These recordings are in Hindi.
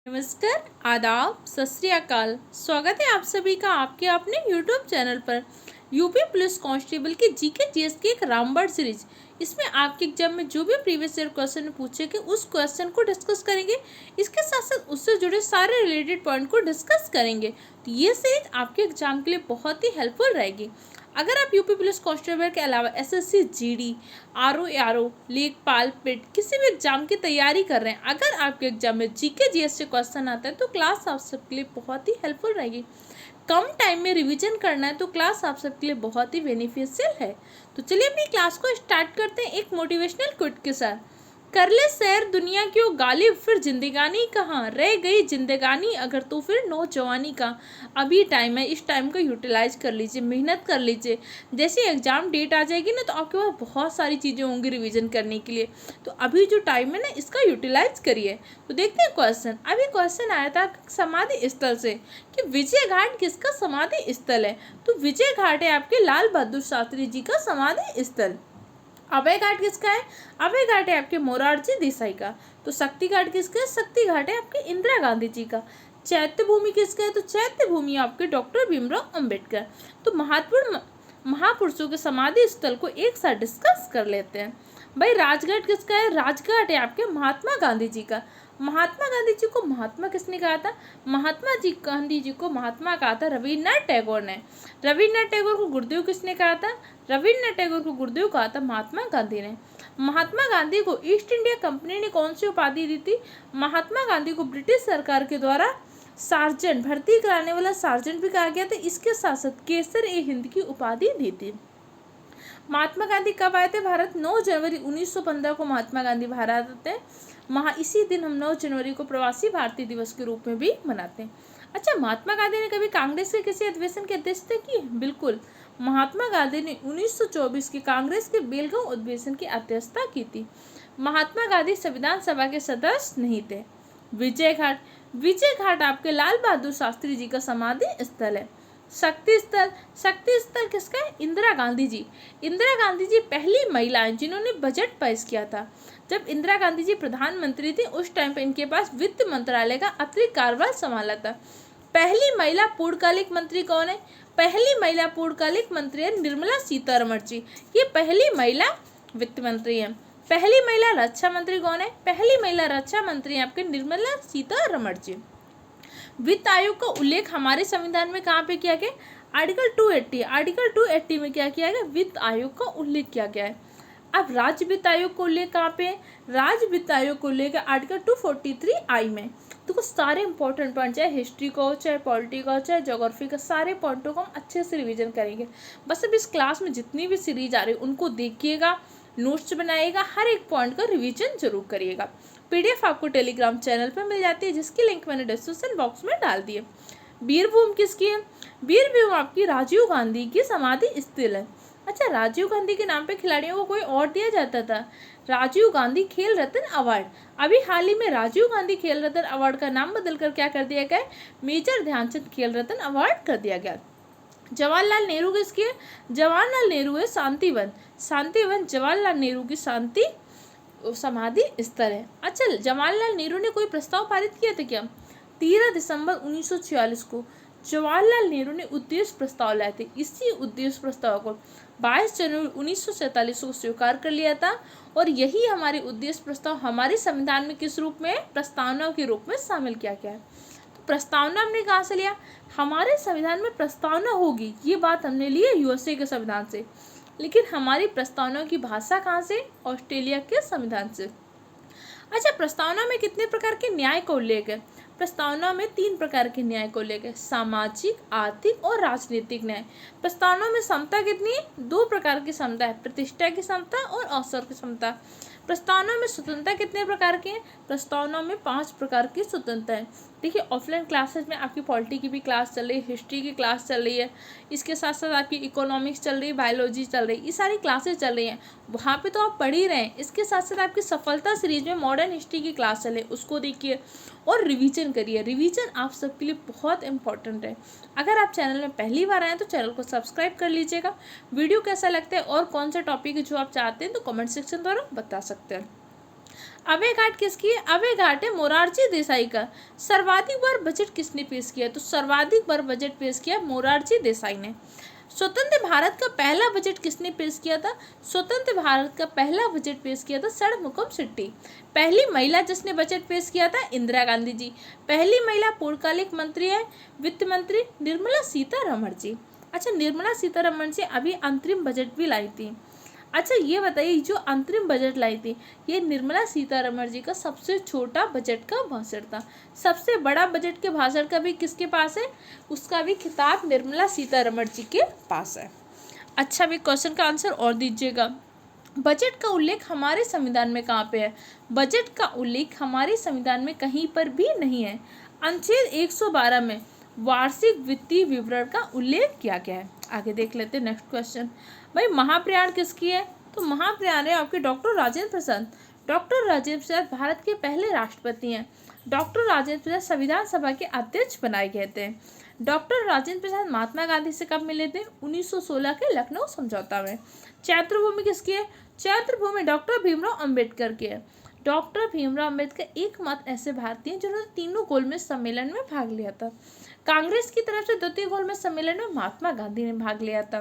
नमस्कार, आदाब, सत श्री अकाल। स्वागत है आप सभी का आपके अपने यूट्यूब चैनल पर। यूपी पुलिस कांस्टेबल की जीके जीएस की एक रामबाण सीरीज। इसमें आपके एग्जाम में जो भी प्रीवियस ईयर क्वेश्चन पूछे गए उस क्वेश्चन को डिस्कस करेंगे। इसके साथ साथ उससे जुड़े सारे रिलेटेड पॉइंट को डिस्कस करेंगे। तो ये सीरीज आपके एग्जाम के लिए बहुत ही हेल्पफुल रहेगी। अगर आप यूपी पुलिस कांस्टेबल के अलावा एसएससी जीडी आरओ लेखपाल पिट किसी भी एग्जाम की तैयारी कर रहे हैं, अगर आपके एग्जाम में जीके जीएस से क्वेश्चन आता है तो क्लास आप सबके लिए बहुत ही हेल्पफुल रहेगी। कम टाइम में रिवीजन करना है तो क्लास आप सबके लिए बहुत ही बेनिफिशियल है। तो चलिए अपनी क्लास को स्टार्ट करते हैं एक मोटिवेशनल क्विट के साथ। कर ले सैर दुनिया क्यों गालिब, फिर जिंदगानी कहाँ रह गई जिंदगानी, अगर तो फिर नौजवानी का। अभी टाइम है, इस टाइम को यूटिलाइज कर लीजिए, मेहनत कर लीजिए। जैसे एग्जाम डेट आ जाएगी ना तो आपके पास बहुत सारी चीज़ें होंगी रिवीजन करने के लिए। तो अभी जो टाइम है ना इसका यूटिलाइज करिए। तो देखते हैं क्वेश्चन। अभी क्वेश्चन आया था समाधि स्थल से कि विजय घाट किसका समाधि स्थल है। तो विजय घाट है आपके लाल बहादुर शास्त्री जी का समाधि स्थल। अभय घाट किसका है? अभय घाट है आपके मोरारजी देसाई का। तो शक्ति घाट किसका है? शक्ति घाट है आपके इंदिरा गांधी जी का। चैत्य भूमि किसका है? तो चैत्य भूमि आपके डॉक्टर भीमराव अंबेडकर। तो महत्वपूर्ण महापुरुषों के समाधि स्थल को एक साथ डिस्कस कर लेते हैं। भाई राजघाट किसका है? राजघाट है आपके महात्मा गांधी जी का। महात्मा गांधी जी को महात्मा किसने कहा था? गांधी जी को महात्मा कहा था रविन्द्रनाथ टैगोर ने। रविन्द्रनाथ टैगोर को गुरुदेव किसने कहा था? रविन्द्रनाथ टैगोर को गुरुदेव कहा था महात्मा गांधी ने। महात्मा गांधी को ईस्ट इंडिया कंपनी ने कौन सी उपाधि दी थी? महात्मा गांधी को ब्रिटिश सरकार के द्वारा सार्जेंट, भर्ती कराने वाला सार्जेंट भी कहा गया था। इसके साथ साथ केसर ए हिंद की उपाधि दी थी। महात्मा गांधी कब आए थे भारत? 9 जनवरी 1915 को महात्मा गांधी भारत आते हैं। इसी दिन हम 9 जनवरी को प्रवासी भारतीय दिवस के रूप में भी मनाते हैं। अच्छा, महात्मा गांधी ने कभी कांग्रेस के किसी अधिवेशन की अध्यक्षता की? बिल्कुल, महात्मा गांधी ने 1924 के कांग्रेस के बेलगांव अधिवेशन की अध्यक्षता की थी। महात्मा गांधी संविधान सभा के सदस्य नहीं थे। विजय घाट आपके लाल बहादुर शास्त्री जी का समाधि स्थल है। शक्ति स्थल किसका है? इंदिरा गांधी जी। इंदिरा गांधी जी पहली महिला हैं जिन्होंने बजट पेश किया था। जब इंदिरा गांधी जी प्रधानमंत्री थी उस टाइम पे इनके पास वित्त मंत्रालय का अतिरिक्त कार्यभार संभाला था। पहली महिला पूर्णकालिक मंत्री कौन है? पहली महिला पूर्णकालिक मंत्री है निर्मला सीतारमण जी। ये पहली महिला वित्त मंत्री है। पहली महिला रक्षा मंत्री कौन है? पहली महिला रक्षा मंत्री है आपके निर्मला सीतारमण जी। वित्त आयोग का उल्लेख हमारे संविधान में कहाँ पे किया गया? आर्टिकल 280 में क्या किया गया? वित्त आयोग का उल्लेख किया गया है। अब राज्य वित्त आयोग का उल्लेख कहाँ पे? राज्य वित्त आयोग का उल्लेख आर्टिकल 243I में। तो कुछ सारे इंपॉर्टेंट पॉइंट, चाहे हिस्ट्री का हो, चाहे पॉलिटी का हो, चाहे ज्योग्राफी का, सारे पॉइंटों को हम अच्छे से रिवीजन करेंगे। बस अब इस क्लास में जितनी भी सीरीज आ रही है उनको देखिएगा, नोट्स बनाइएगा, हर एक पॉइंट का रिवीजन जरूर करिएगा। पीडीएफ आपको टेलीग्राम चैनल पर मिल जाती है जिसकी लिंक मैंने डिस्क्रिप्शन बॉक्स में डाल दी है। वीरभूमि किसकी है? वीरभूमि आपकी राजीव गांधी की समाधि स्थल है। अच्छा, राजीव गांधी के नाम पे खिलाड़ियों को कोई और दिया जाता था, राजीव गांधी खेल रत्न अवार्ड। अभी हाल ही में राजीव गांधी खेल रत्न अवार्ड का नाम बदलकर क्या कर दिया गया? मेजर ध्यानचंद खेल रत्न अवार्ड कर दिया गया। जवाहरलाल नेहरू किसकी है? जवाहरलाल नेहरू है शांतिवन जवाहरलाल नेहरू की शांति समाधि स्थल है। अच्छा, जवाहरलाल नेहरू ने कोई प्रस्ताव पारित किया था क्या? 13 दिसंबर 1946 को जवाहरलाल नेहरू ने उद्देश्य प्रस्ताव लाए थे। इसी उद्देश्य प्रस्ताव को 22 जनवरी 1947 को स्वीकार कर लिया था। और यही हमारे उद्देश्य प्रस्ताव हमारे संविधान में किस रूप में? प्रस्तावना के रूप में शामिल किया गया है। तो प्रस्तावना हमने कहाँ से लिया? हमारे संविधान में प्रस्तावना होगी, ये बात हमने ली है यूएसए के संविधान से। लेकिन हमारी प्रस्तावना की भाषा कहाँ से? ऑस्ट्रेलिया के संविधान से। अच्छा, प्रस्तावना में कितने प्रकार के न्याय का उल्लेख है? प्रस्तावना में 3 प्रकार के न्याय को उल्लेख है, सामाजिक, आर्थिक और राजनीतिक न्याय। प्रस्तावना में समता कितनी है? 2 प्रकार की समता है, प्रतिष्ठा की समता और अवसर की समता। प्रस्तावना में स्वतंत्रता कितने प्रकार की है? प्रस्तावना में 5 प्रकार की स्वतंत्रता है। देखिए, ऑफलाइन क्लासेस में आपकी पॉलिटी की भी क्लास चल रही है, हिस्ट्री की क्लास चल रही है, इसके साथ साथ आपकी इकोनॉमिक्स चल रही है, बायोलॉजी चल रही है, ये सारी क्लासेस चल रही हैं। वहाँ पे तो आप पढ़ ही रहे हैं। इसके साथ साथ आपकी सफलता सीरीज में मॉडर्न हिस्ट्री की क्लास चले, उसको देखिए और रिवीजन करिए। रिवीजन आप सबके लिए बहुत इंपॉर्टेंट है। अगर आप चैनल में पहली बार आए तो चैनल को सब्सक्राइब कर लीजिएगा। वीडियो कैसा लगता है और कौन सा टॉपिक है जो आप चाहते हैं तो कमेंट सेक्शन द्वारा बता सकते हैं। अभय घाट किसकी है? अभय घाट है मोरारजी देसाई का। सर्वाधिक बार बजट किसने पेश किया? तो सर्वाधिक बार बजट पेश किया मोरारजी देसाई ने। स्वतंत्र भारत का पहला बजट किसने पेश किया था? स्वतंत्र भारत का पहला बजट पेश किया था षणमुखम शेट्टी। पहली महिला जिसने बजट पेश किया था इंदिरा गांधी जी। पहली महिला पूर्णकालिक मंत्री है वित्त मंत्री निर्मला सीतारमण जी। अच्छा, निर्मला सीतारमण जी अभी अंतरिम बजट भी लाई थी। अच्छा, ये बताइए जो अंतरिम बजट लाई थी ये निर्मला सीतारमण जी का सबसे छोटा बजट का भाषण था। सबसे बड़ा बजट के भाषण का भी किसके पास है? उसका भी खिताब निर्मला सीतारमण जी के पास है। अच्छा, भी क्वेश्चन का आंसर और दीजिएगा। बजट का उल्लेख हमारे संविधान में कहाँ पे है? बजट का उल्लेख हमारे संविधान में कहीं पर भी नहीं है। अनुच्छेद 112 में वार्षिक वित्तीय विवरण का उल्लेख किया गया है। आगे देख लेते हैं नेक्स्ट क्वेश्चन। भाई महाप्रयाण किसकी है? तो महाप्रयाण है आपके डॉक्टर राजेंद्र प्रसाद। डॉक्टर राजेंद्र प्रसाद भारत के पहले राष्ट्रपति हैं। डॉक्टर राजेंद्र प्रसाद संविधान सभा के अध्यक्ष बनाए गए थे। डॉक्टर राजेंद्र प्रसाद महात्मा गांधी से कब मिले थे? 1916 के लखनऊ समझौता में। चैत्रभूमि किसकी है? चैत्रभूमि डॉक्टर भीमराव अंबेडकर की है। डॉक्टर भीमराव अंबेडकर एकमात्र ऐसे भारतीय हैं जिन्होंने तीनों गोलमेज सम्मेलन में भाग लिया था। कांग्रेस की तरफ से द्वितीय गोलमेज सम्मेलन में महात्मा गांधी ने भाग लिया था।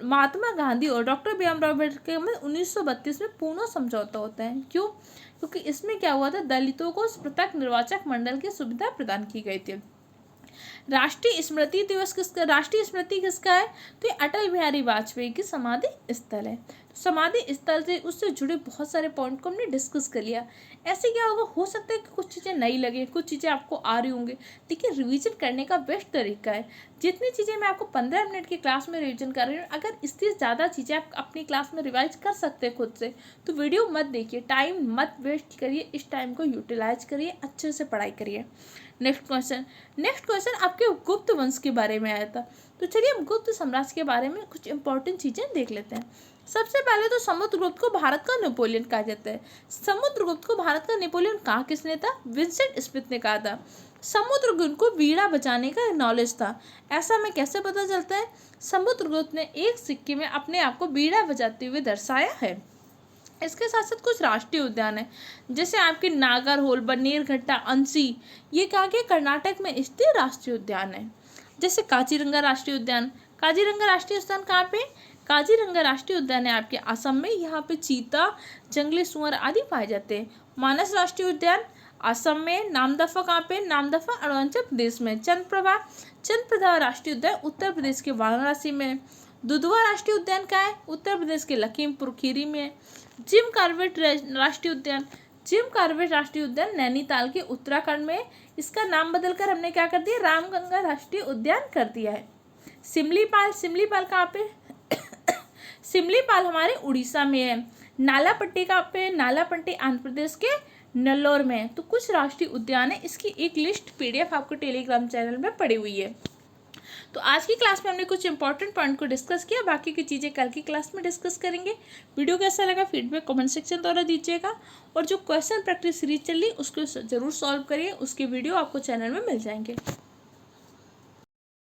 महात्मा गांधी और डॉक्टर भीमराव अम्बेडकर में 1932 में पूर्ण समझौता होता है। क्यों? क्योंकि इसमें क्या हुआ था, दलितों को पृथक निर्वाचक मंडल की सुविधा प्रदान की गई थी। राष्ट्रीय स्मृति दिवस किसका? राष्ट्रीय स्मृति किसका है? तो ये अटल बिहारी वाजपेयी की समाधि स्थल है। तो समाधि स्थल से उससे जुड़े बहुत सारे पॉइंट को हमने डिस्कस कर लिया। ऐसे क्या होगा, हो सकता है कि कुछ चीज़ें नई लगे, कुछ चीज़ें आपको आ रही होंगी। देखिए, रिवीजन करने का बेस्ट तरीका है, जितनी चीज़ें मैं आपको 15 मिनट की क्लास में रिवीजन कर रही हूँ, अगर इससे ज़्यादा चीज़ें आप अपनी क्लास में रिवाइज कर सकते हैं खुद से, तो वीडियो मत देखिए, टाइम मत वेस्ट करिए, इस टाइम को यूटिलाइज करिए, अच्छे से पढ़ाई करिए। नेक्स्ट क्वेश्चन आपके गुप्त वंश के बारे में आया था। तो चलिए हम गुप्त साम्राज्य के बारे में कुछ इंपॉर्टेंट चीज़ें देख लेते हैं। सबसे पहले तो समुद्रगुप्त को भारत का नेपोलियन कहा जाता है। समुद्रगुप्त को भारत का नेपोलियन कहा किसने था? विंसेंट स्मिथ ने कहा था। समुद्रगुप्त को वीणा बजाने का नॉलेज था। ऐसा हमें कैसे पता चलता है? समुद्रगुप्त ने एक सिक्के में अपने आप को वीणा बजाते हुए दर्शाया है। इसके साथ साथ कुछ राष्ट्रीय उद्यान है, जैसे आपके नागरहोल, बन्नेरघट्टा, अंसी, ये कहाँ के? कर्नाटक में स्थित राष्ट्रीय उद्यान है। जैसे काजीरंगा राष्ट्रीय उद्यान। काजीरंगा राष्ट्रीय उद्यान कहाँ पे? काजीरंगा राष्ट्रीय उद्यान है आपके असम में। यहाँ पे चीता, जंगली सुअर आदि पाए जाते हैं। मानस राष्ट्रीय उद्यान असम में। नामदफा कहाँ पे? नामदफा अरुणाचल प्रदेश में। चंद्रप्रभा राष्ट्रीय उद्यान उत्तर प्रदेश के वाराणसी में। दुधवा राष्ट्रीय उद्यान कहाँ है? उत्तर प्रदेश के लखीमपुर खीरी में। जिम कॉर्बेट राष्ट्रीय उद्यान। जिम कॉर्बेट राष्ट्रीय उद्यान नैनीताल के उत्तराखंड में। इसका नाम बदलकर हमने क्या कर दिया? रामगंगा राष्ट्रीय उद्यान कर दिया है। सिमलीपाल कहाँ पे? सिमलीपाल हमारे उड़ीसा में है। नालापट्टी कहाँ पे? नालापट्टी आंध्र प्रदेश के नेल्लोर में है। तो कुछ राष्ट्रीय उद्यान है, इसकी एक लिस्ट PDF आपको टेलीग्राम चैनल में पड़ी हुई है। तो आज की क्लास में हमने कुछ इंपॉर्टेंट पॉइंट को डिस्कस किया, बाकी की चीज़ें कल की क्लास में डिस्कस करेंगे। वीडियो कैसा लगा फीडबैक कमेंट सेक्शन द्वारा दीजिएगा, और जो क्वेश्चन प्रैक्टिस सीरीज चल रही उसको जरूर सॉल्व करिए, उसके वीडियो आपको चैनल में मिल जाएंगे।